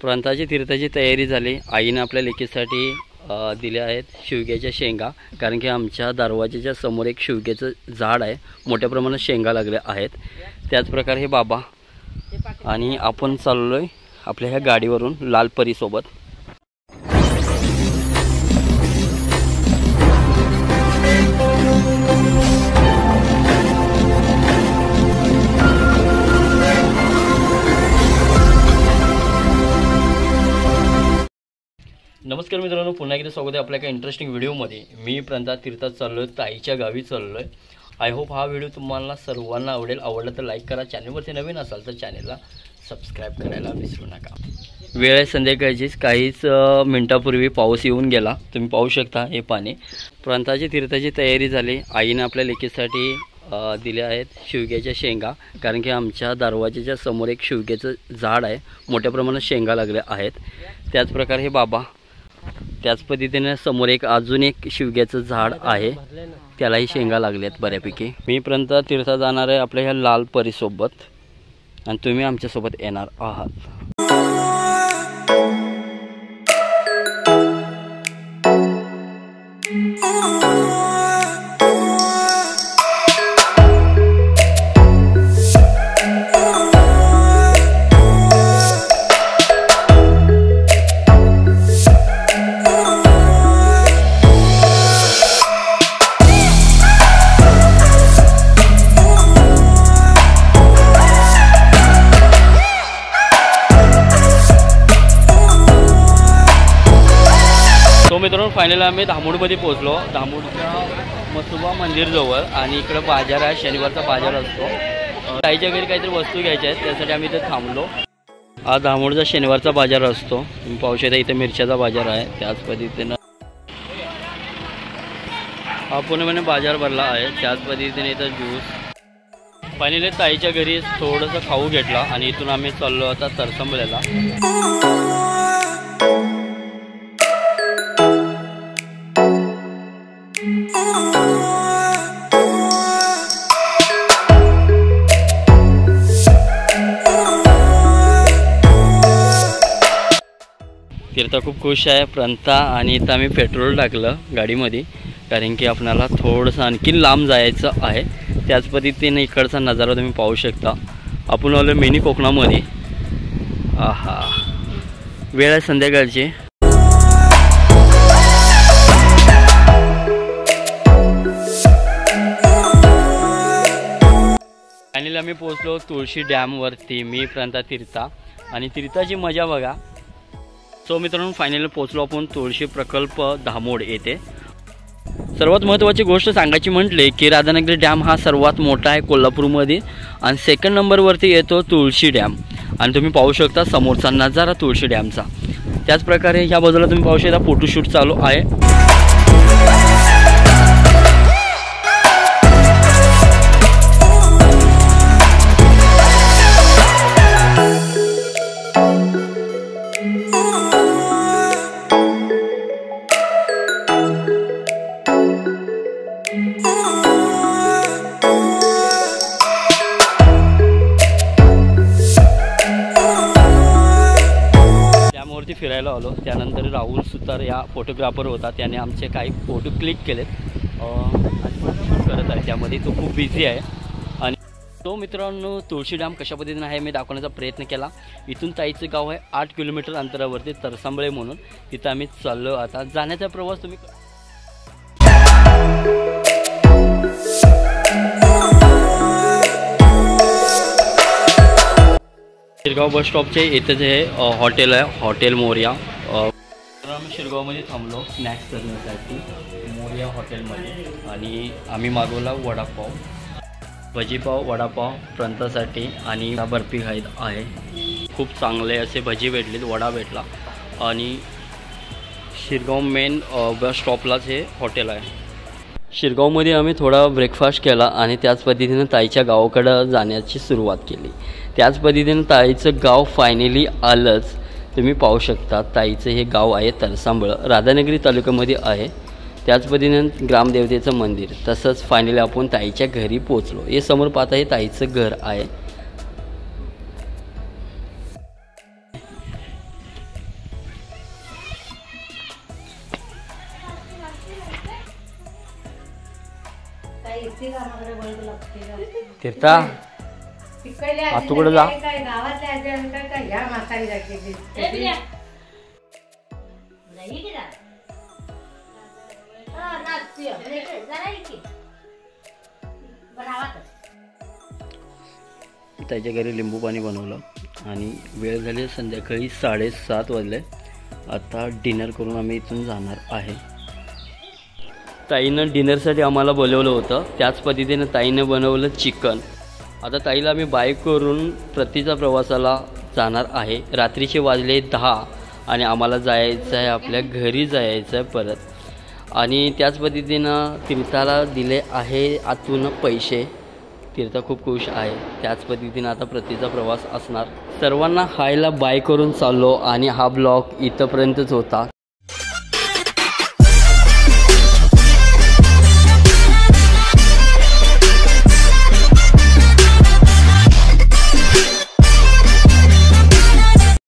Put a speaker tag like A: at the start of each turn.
A: प्रांताची तीर्थाची तयारी झाली। आईने आपल्या लेकीसाठी दिल्या आहेत शेवग्याच्या शेंगा, कारण की आमच्या दरवाजाच्या समोर एक शेवग्याचं झाड आहे, मोठ्या प्रमाणात शेंगा लागल्या आहेत। त्याच प्रकारे हे बाबा आणि आपण चाललोय आपल्या ह्या गाडीवरून लालपरी सोबत। नमस्कार मित्रांनो, पुन्हा एकदा स्वागत आहे आपल्या एका इंटरेस्टिंग व्हिडिओमध्ये। मी प्रांतात तीर्थात चाललोय, ताईच्या गावी चाललोय। आय होप हा व्हिडिओ तुम्हाला सर्वांना आवडेल। आवडला तर लाईक करा, चॅनलवरती नवीन असाल तर चॅनलला सबस्क्राइब करायला विसरू नका। वेळ आहे संध्याकाळचीच, काहीच मिनिटापूर्वी पाऊस येऊन गेला, तुम्ही पाहू शकता हे पाणी। प्रांताची तीर्थाची तयारी झाली। आईने आपल्या लेकीसाठी दिल्या आहेत शेवग्याच्या शेंगा, कारण की आमच्या दरवाजाच्या समोर एक शेवग्याचं झाड आहे, मोठ्या प्रमाणात शेंगा लागल्या आहेत। त्याच प्रकारे हे बाबा, त्याच पद्धतीने समोर एक अजून एक शेवग्याचं झाड आहे, त्यालाही शेंगा लागल्यात बऱ्यापैकी। मी प्रांतात तीर्थात जाणार आहे आपल्या ह्या लालपरी सोबत, आणि तुम्ही आमच्या सोबत येणार आहात। तो मित्रांनो, फायनल आम्ही धामोडमध्ये पोहोचलो। धामोडच्या मसुबा मंदिरजवळ, आणि इकडे बाजार आहे, शनिवारचा बाजार असतो। ताईच्या घरी काहीतरी वस्तू घ्यायच्या आहेत, त्यासाठी आम्ही इथे थांबलो। हा धामोडचा शनिवारचा बाजार असतो, तुम्ही पाहू शकता। इथे मिरच्याचा बाजार आहे, त्याच पद्धतीनं हा पूर्णपणे बाजार भरला आहे, त्याच पद्धतीने इथं ज्यूस। फायनली ताईच्या घरी थोडंसं खाऊ घेतला, आणि इथून आम्ही चाललो आता तरसंबलेला। तीर्था खूप खुश आहे प्रांता, आणि इथं आम्ही पेट्रोल टाकलं गाडीमध्ये, कारण की आपल्याला थोडंसं आणखी लांब जायचं आहे। त्याच पद्धतीने इकडचा नजारा तुम्ही पाहू शकता। आपण आलो मिनी कोकणामध्ये। आहा, वेळ आहे संध्याकाळची। फायनली आम्ही पोहोचलो तुळशी डॅमवरती, मी प्रांता तीर्था, आणि तीर्थाची मजा बघा। सो मित्रांनो, फायनली पोहोचलो आपण तुळशी प्रकल्प धामोड येथे। सर्वात महत्त्वाची गोष्ट सांगायची म्हटले की राधानगरी डॅम हा सर्वात मोठा आहे कोल्हापूरमध्ये, आणि सेकंड नंबरवरती येतो तुळशी डॅम, आणि तुम्ही पाहू शकता समोरचा नजारा तुळशी डॅमचा। त्याच प्रकारे ह्या बाजूला तुम्ही पाहू शकता फोटोशूट चालू आहे। फिरायला आलो, त्यानंतर राहुल सुतार या फोटोग्राफर होता, त्याने आमचे काही फोटो क्लिक केलेत आणि फोटोशूट करत आहे, त्यामध्ये तो खूप बिझी आहे। आणि तो मित्रांनो, तुळशी डॅम कशा पद्धतीने आहे मी दाखवण्याचा प्रयत्न केला। इथून ताईचं गाव आहे 8 किलोमीटर अंतरावरती तरसंबळे म्हणून, तिथं आम्ही चाललो। आता जाण्याचा प्रवास तुम्ही शिरगाव बस स्टॉपचे इथेच हे हॉटेल आहे, हॉटेल मोरया। तर आम्ही शिरगावमध्ये थांबलो स्नॅक्स करण्यासाठी मोरया हॉटेलमध्ये, आणि आम्ही मागवला वडापाव, भजीपाव, वडापाव प्रांतासाठी, आणि बर्फी खायत आहे। खूप चांगले असे भजी भेटलेत, वडा भेटला, आणि शिरगाव मेन बस स्टॉपलाच हे हॉटेल आहे। शिरगावमध्ये आम्ही थोडा ब्रेकफास्ट केला, आणि त्याच पद्धतीने ताईच्या गावाकडं जाण्याची सुरुवात केली। त्याच पद्धतीने ताईचं गाव फायनली आलंच, तुम्ही पाहू शकता। ताईचं हे गाव आहे तरसंबळ, राधानगरी तालुक्यामध्ये आहे। त्याच पद्धतीने ग्रामदेवतेचं मंदिर, तसंच फायनली आपण ताईच्या घरी पोहोचलो। हे समोर पाहता हे ताईचं घर आहे। तीर्था तू कुठे जा त्याच्या घरी लिंबू पाणी बनवलं आणि वेळ झाली संध्याकाळी 7:30 वाजले. आता डिनर करून आम्ही इथून जाणार आहे. ताईनं डिनरसाठी आम्हाला बोलवलं होतं, त्याच पद्धतीनं ताईनं बनवलं चिकन. आता ताईला आम्ही बाईक करून प्रतीचा प्रवासाला जाणार आहे. रात्रीचे वाजले 10 आणि आम्हाला जायचं आहे, आपल्या घरी जायचं आहे परत. आणि त्याच पद्धतीनं तीर्थाला दिले आहे आतून पैसे. तीर्थ खूप खुश आहे. त्याच पद्धतीनं आता प्रतीचा प्रवास असणार. सर्वांना हायला बाय करून चाललो आणि हा ब्लॉग इथंपर्यंतच होता.